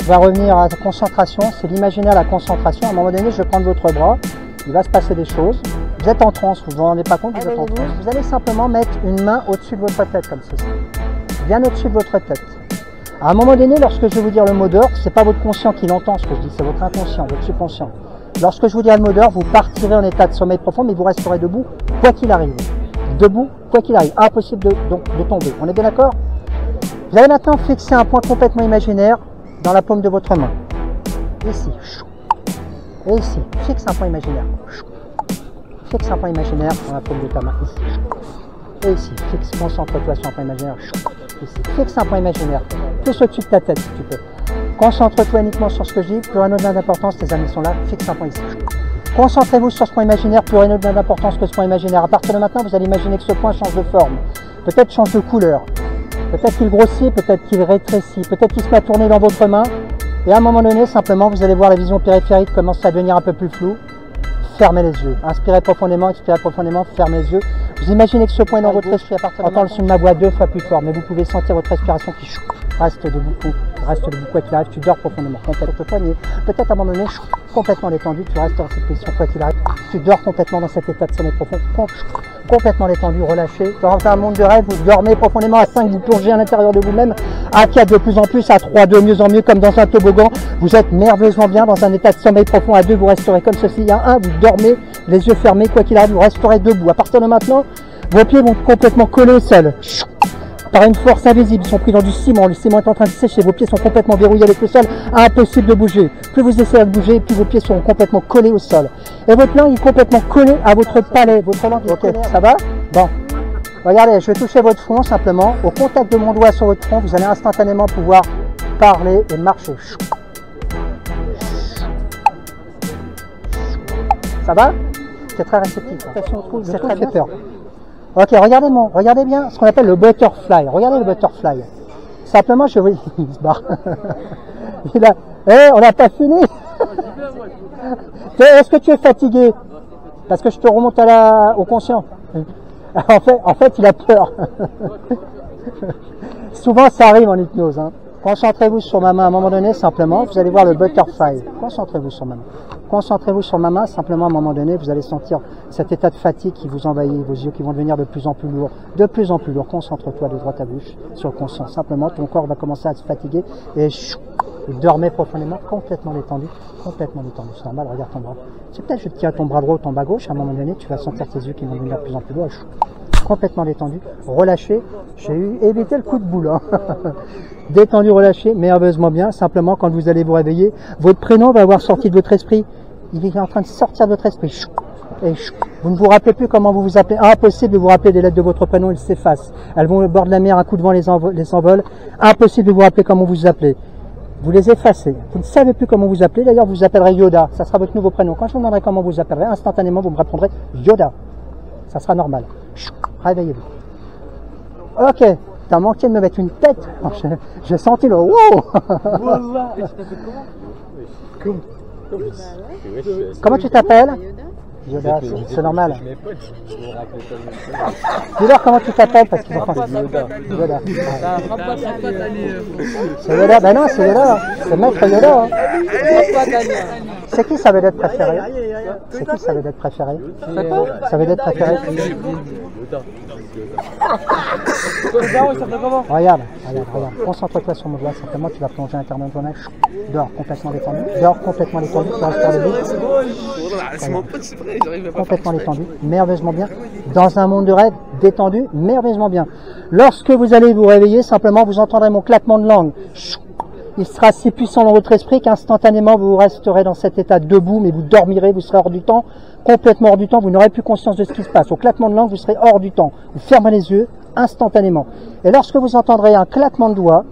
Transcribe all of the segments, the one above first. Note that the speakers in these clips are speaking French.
va revenir à la concentration, c'est l'imaginaire, la concentration. À un moment donné, je vais prendre votre bras, il va se passer des choses. Vous êtes en transe, vous ne vous rendez pas compte, vous êtes en transe. Vous allez simplement mettre une main au-dessus de votre tête, comme ceci. Bien au-dessus de votre tête. À un moment donné, lorsque je vais vous dire le mot d'or, ce n'est pas votre conscient qui l'entend ce que je dis, c'est votre inconscient, votre subconscient. Lorsque je vous dirai le mot d'or, vous partirez en état de sommeil profond, mais vous resterez debout, quoi qu'il arrive. Debout, quoi qu'il arrive. Impossible de tomber. On est bien d'accord? Vous allez maintenant fixer un point complètement imaginaire dans la paume de votre main. Ici. Et ici. Fixe un point imaginaire. Fixe un point imaginaire dans la paume de ta main. Ici. Et ici. Fixe, concentre-toi sur un point imaginaire. Ici. Fixe un point imaginaire. Plus au-dessus de ta tête si tu peux. Concentre-toi uniquement sur ce que je dis. Plus rien autre d'importance, tes amis sont là. Fixe un point ici. Concentrez-vous sur ce point imaginaire. Plus rien autre d'importance que ce point imaginaire. À partir de maintenant, vous allez imaginer que ce point change de forme. Peut-être change de couleur. Peut-être qu'il grossit, peut-être qu'il rétrécit, peut-être qu'il se met à tourner dans votre main. Et à un moment donné, simplement, vous allez voir la vision périphérique commencer à devenir un peu plus floue. Fermez les yeux. Inspirez profondément, expirez profondément, fermez les yeux. Vous imaginez que ce point est dans votre esprit. Entends le son de ma voix 2 fois plus fort, mais vous pouvez sentir votre respiration qui reste debout, quoi qu'il arrive. Tu dors profondément, complètement le poignet. Peut-être à un moment donné, complètement détendu, tu restes dans cette position quoi qu'il arrive. Tu dors complètement dans cet état de sommeil profond, complètement détendu, relâché. Dans un monde de rêve, vous dormez profondément. À 5, vous plongez à l'intérieur de vous-même. À 4, de plus en plus. À 3, de mieux en mieux, comme dans un toboggan. Vous êtes merveilleusement bien dans un état de sommeil profond. À 2, vous resterez comme ceci. À 1, vous dormez, les yeux fermés, quoi qu'il arrive, vous resterez debout. À partir de maintenant, vos pieds vont complètement coller au sol. Par une force invisible, ils sont pris dans du ciment. Le ciment est en train de sécher. Vos pieds sont complètement verrouillés avec le sol. Impossible de bouger. Plus vous essayez de bouger, plus vos pieds seront complètement collés au sol. Et votre langue est complètement collée à votre palais. Votre langue est collée. Ça va? Bon. Regardez, je vais toucher votre front simplement. Au contact de mon doigt sur votre front, vous allez instantanément pouvoir parler et marcher. Ça va? C'est très réceptif. C'est très fait peur. Ok, regardez bien ce qu'on appelle le butterfly. Regardez le butterfly. Simplement, je vais... Il se barre. On n'a pas fini. Est-ce que tu es fatigué? Parce que je te remonte au conscient. En fait, il a peur. Souvent, ça arrive en hypnose. Hein. Concentrez-vous sur ma main à un moment donné, simplement. Vous allez voir le butterfly. Concentrez-vous sur ma main. Concentrez-vous sur ma main, simplement à un moment donné, vous allez sentir cet état de fatigue qui vous envahit, vos yeux qui vont devenir de plus en plus lourds. De plus en plus lourds. Concentre-toi de droite à gauche sur le conscient. Simplement, ton corps va commencer à se fatiguer et vous dormez profondément, complètement détendu. Complètement détendu. C'est normal, regarde ton bras. C'est peut-être que je te tiens ton bras droit ou ton bras gauche, à un moment donné, tu vas sentir tes yeux qui vont devenir de plus en plus lourds. Complètement détendu, relâché. J'ai évité le coup de boule. Hein. Détendu, relâché, merveilleusement bien. Simplement, quand vous allez vous réveiller, votre prénom va avoir sorti de votre esprit. Il est en train de sortir de votre esprit. Et vous ne vous rappelez plus comment vous vous appelez. Impossible de vous rappeler des lettres de votre prénom, ils s'effacent. Elles vont au bord de la mer, un coup de vent les envole. Impossible de vous rappeler comment vous vous appelez. Vous les effacez. Vous ne savez plus comment vous appelez. D'ailleurs, vous vous appellerez Yoda. Ça sera votre nouveau prénom. Quand je vous demanderai comment vous vous appellerez, instantanément, vous me répondrez Yoda. Ça sera normal. Réveillez-vous. Ok. T'as manqué de me mettre une tête. J'ai senti le wow. Comment tu t'appelles? Yoda, c'est normal. Dis-leur comment tu t'appelles parce qu'ils ont pensé. Yoda. C'est Yoda, ben non, c'est Yoda. C'est maître Yoda. C'est qui ça veut être préféré? C'est qui ça veut être préféré? Ça veut être préféré? Regarde. Concentre-toi sur mon doigt, simplement tu vas plonger l'intérieur de ton âge. Dors complètement détendu. Tu restes debout. Complètement détendu, merveilleusement bien. Dans un monde de rêve, détendu, merveilleusement bien. Lorsque vous allez vous réveiller, simplement vous entendrez mon claquement de langue. Il sera si puissant dans votre esprit qu'instantanément vous resterez dans cet état debout, mais vous dormirez, vous serez hors du temps, complètement hors du temps, vous n'aurez plus conscience de ce qui se passe. Au claquement de langue, vous serez hors du temps. Vous fermez les yeux instantanément. Et lorsque vous entendrez un claquement de doigts,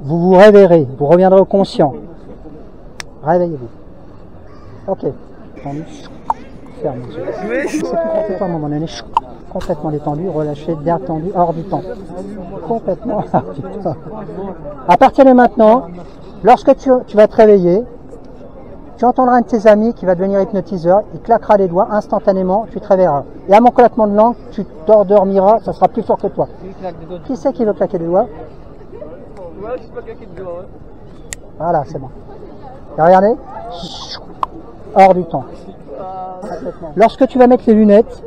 vous vous réveillerez, vous reviendrez au conscient. Réveillez-vous. Ok. Ferme les yeux. C'est complètement à un moment donné. Complètement détendu, relâché, détendu, hors du temps. Complètement hors du temps. À partir de maintenant, lorsque tu vas te réveiller, tu entendras un de tes amis qui va devenir hypnotiseur, il claquera les doigts instantanément, tu te réveilleras. Et à mon claquement de langue, tu t'endormiras, ça sera plus fort que toi. Qui c'est qui veut claquer les doigts? Voilà, c'est bon. Et regardez, hors du temps. Lorsque tu vas mettre les lunettes,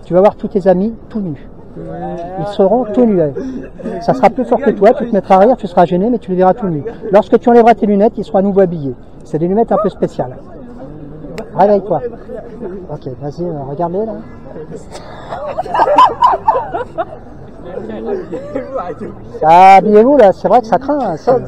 tu vas voir tous tes amis tout nus. Ils seront tout nus. Ça sera plus fort que toi, tu te mettras à rire, tu seras gêné, mais tu les verras tout nus. Lorsque tu enlèveras tes lunettes, ils seront à nouveau habillés. C'est des lunettes un peu spéciales. Réveille-toi. Ok, vas-y, regarde-les là. Ah, habillez-vous là, c'est vrai que ça craint. Hein, ça...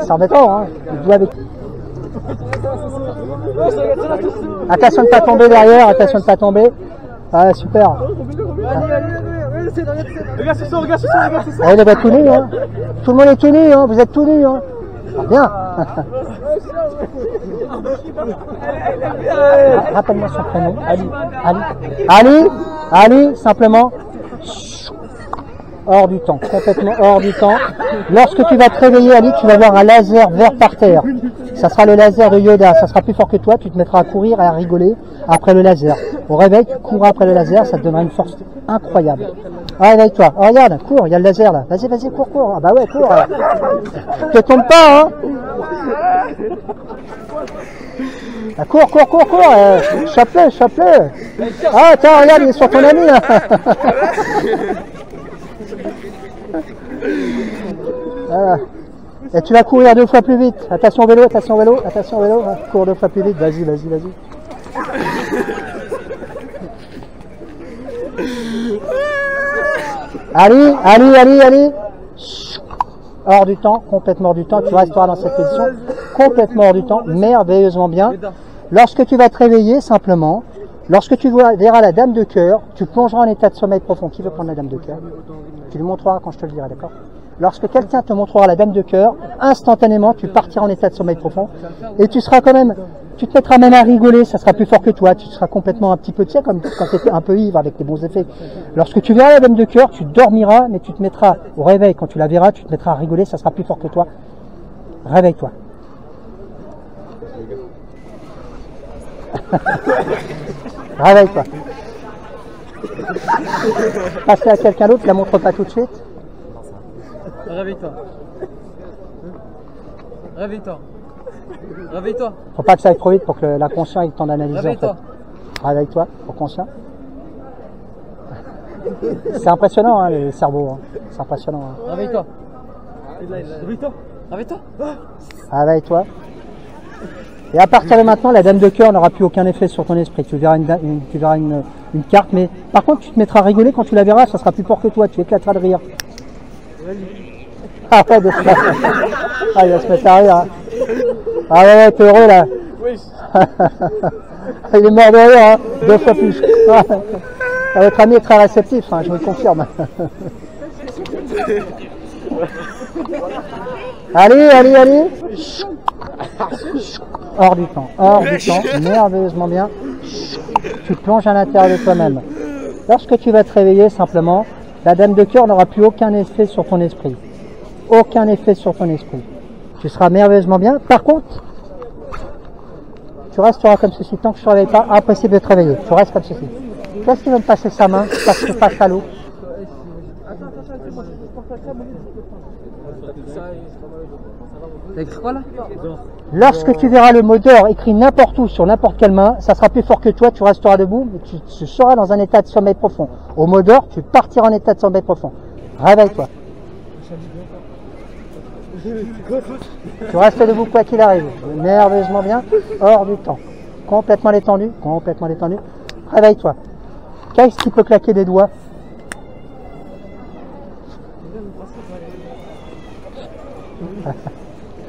C'est embêtant, hein. Il joue avec... Attention de ne pas tomber derrière, attention de ne pas tomber. Ah, super. Regarde ce soir, regarde ce soir, regarde ce soir. Allez, les gars, tout nus, hein. Tout le monde est tout nu, hein. Vous êtes tout nus, hein. Ah, bien. Rappelle-moi son prénom. Ali. Ali. Ali, simplement. Hors du temps, complètement hors du temps. Lorsque tu vas te réveiller, Ali, tu vas voir un laser vert par terre. Ça sera le laser de Yoda, ça sera plus fort que toi, tu te mettras à courir et à rigoler après le laser. Au réveil, tu cours après le laser, ça te donnera une force incroyable. Ah, réveille-toi. Oh, regarde, cours, il y a le laser là. Vas-y, vas-y, cours, cours. Ah bah ouais, cours. Te tombe pas, hein. Ah, cours, cours, cours, cours. Chope-le, chope-le. Ah, attends, regarde, il est sur ton ami là. Voilà. Et tu vas courir 2 fois plus vite. Attention au vélo, attention au vélo, attention au vélo. Cours 2 fois plus vite. Vas-y, vas-y, vas-y. Ali, Ali, Ali, Ali. Hors du temps, complètement hors du temps. Tu resteras dans cette position, complètement hors du temps, merveilleusement bien. Lorsque tu vas te réveiller, simplement, lorsque tu verras la dame de cœur, tu plongeras en état de sommeil profond. Qui veut prendre la dame de cœur? Tu lui montreras quand je te le dirai, d'accord? Lorsque quelqu'un te montrera la dame de cœur, instantanément, tu partiras en état de sommeil profond et tu seras quand même, tu te mettras même à rigoler, ça sera plus fort que toi, tu seras complètement un petit peu, tu sais, comme quand tu étais un peu ivre avec tes bons effets. Lorsque tu verras la dame de cœur, tu dormiras, mais tu te mettras au réveil, quand tu la verras, tu te mettras à rigoler, ça sera plus fort que toi. Réveille-toi. Réveille-toi. Passe à quelqu'un d'autre, la montre pas tout de suite. Réveille-toi. Réveille-toi. Réveille-toi. Faut pas que ça aille trop vite pour que l'inconscient ait le temps d'analyser en fait. Réveille-toi, au conscient. C'est impressionnant hein, les cerveaux. Hein. C'est impressionnant. Hein. Réveille-toi. Réveille-toi. Réveille-toi. Réveille-toi. Et à partir de maintenant, la dame de cœur n'aura plus aucun effet sur ton esprit. Tu verras une carte, mais par contre, tu te mettras à rigoler quand tu la verras, ça sera plus fort que toi. Tu éclateras de rire. Ah ouais, il va se mettre à rire. Hein. Ah ouais, t'es heureux là. Oui. Il est mort de rire, hein. 2 fois plus. Votre ami est très réceptif, hein, je vous le confirme. Allez, allez, allez. Hors du temps, merveilleusement bien. Tu plonges à l'intérieur de toi-même. Lorsque tu vas te réveiller, simplement, la dame de cœur n'aura plus aucun effet sur ton esprit. Aucun effet sur ton esprit. Tu seras merveilleusement bien. Par contre, tu resteras comme ceci. Tant que je ne te réveille pas, impossible de te réveiller. Tu restes comme ceci. Qu'est-ce qui va me passer sa main parce que je passe à l'eau? T'as écrit quoi là? Lorsque tu verras le mot d'or écrit n'importe où sur n'importe quelle main, ça sera plus fort que toi, tu resteras debout, mais tu seras dans un état de sommeil profond. Au mot d'or, tu partiras en état de sommeil profond. Réveille-toi. Tu restes debout quoi qu'il arrive. Merveilleusement bien, hors du temps. Complètement détendu, complètement détendu. Réveille-toi. Qu'est-ce qui peut claquer des doigts?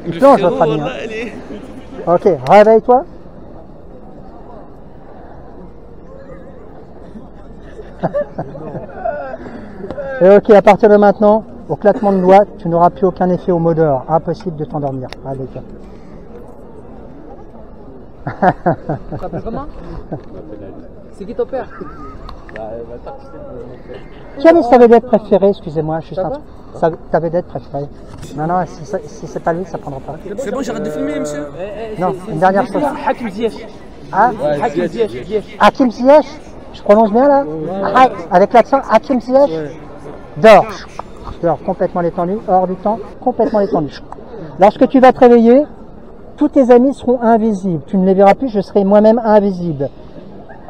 Il plonge votre ami. Hein. Ok, réveille-toi. Et ok, à partir de maintenant, au claquement de doigts, tu n'auras plus aucun effet au mot d'or. Impossible de t'endormir. Réveille-toi. Tu t'appelles comment? C'est qui ton père? Quelle est sa vedette préférée? Excusez-moi, je suis ta vedette préférée. Non, non, si c'est pas lui, ça prendra pas. C'est bon, j'arrête de filmer, monsieur. Non, une dernière chose. Hakim Ziyech. Ah, Hakim Ziyech. Hakim Ziyech. Je prononce bien là. Arrête, avec l'accent, Hakim Ziyech. Dors. Dors complètement détendu, hors du temps, complètement détendu. Lorsque tu vas te réveiller, tous tes amis seront invisibles. Tu ne les verras plus, je serai moi-même invisible.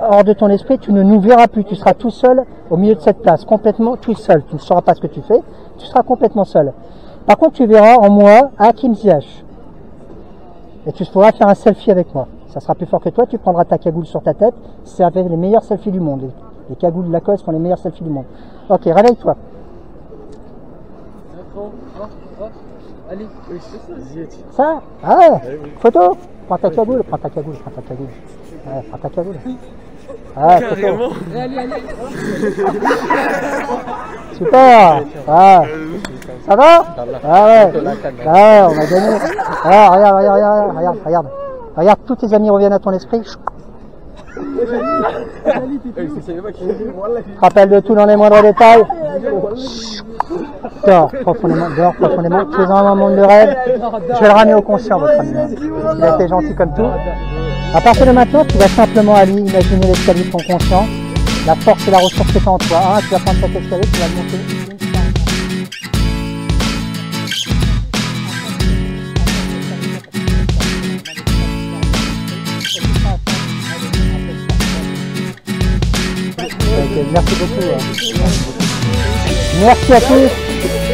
Hors de ton esprit, tu ne nous verras plus. Tu seras tout seul au milieu de cette place, complètement tout seul. Tu ne sauras pas ce que tu fais, tu seras complètement seul. Par contre, tu verras en moi Hakim Ziyech. Et tu pourras faire un selfie avec moi. Ça sera plus fort que toi, tu prendras ta cagoule sur ta tête. C'est avec les meilleurs selfies du monde. Les cagoules de Lacoste font les meilleurs selfies du monde. Ok, réveille-toi. Allez, Ça? Ah ouais, photo. Prends ta cagoule, prends ta cagoule, prends ta cagoule. Ouais, prends ta cagoule. Ah, photo. allez. Super. Ah. Ça va? Ah ouais. Ah ouais, on a gagné. Ah, regarde. Regarde, tous tes amis reviennent à ton esprit. Rappelle de tout dans les moindres détails. Dors profondément. Tu es dans un monde de rêve. Je vais le ramener au conscient, votre ami. Il a été gentil comme tout. À partir de maintenant, tu vas simplement aller imaginer l'escalier de ton conscient. La force et la ressource que tu as en toi. Tu vas prendre cet escalier, tu vas le monter. Merci beaucoup. Merci à tous.